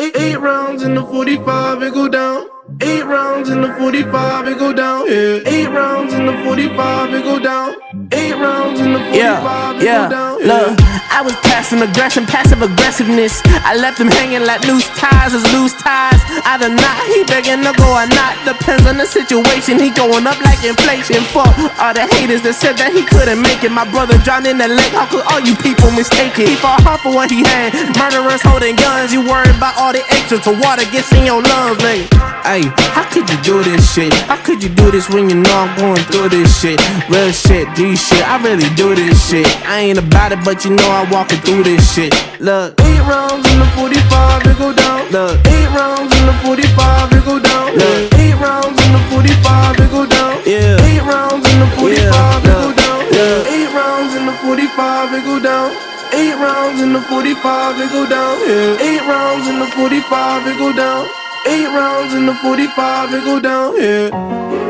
Eight rounds in the 45, it go down. 8 rounds in the 45, it go down. Yeah. 8 rounds in the 45, it go down. 8 rounds in the 45, it go down. Look, I was passive aggression, passive aggressiveness. I left him hanging like loose ties is loose ties. Either not, he begging to go or not. Depends on the situation. He going up like inflation. Fuck all the haters that said that he couldn't make it. My brother drowned in the lake. How could all you people mistake it? He fought hard for what he had. Murderers holding guns. You worried about all the extras so water gets in your lungs, nigga. Ay, how could you do this shit? How could you do this when you know I'm going through this shit? Real shit, G shit, I really do this shit. I ain't about it, but you know I'm walking through this shit. Look, 8 rounds in the 45, it go down. Look, 8 rounds in the 45, it go down. Look, 8 rounds in the 45, it go down. Yeah. 8 rounds in the 45, it go down. Yeah. 8 rounds in the 45, it go down. 8 rounds in the 45, it go down. Yeah. 8 rounds in the 45, it go down. 8 rounds in the 45, it go down. Yeah.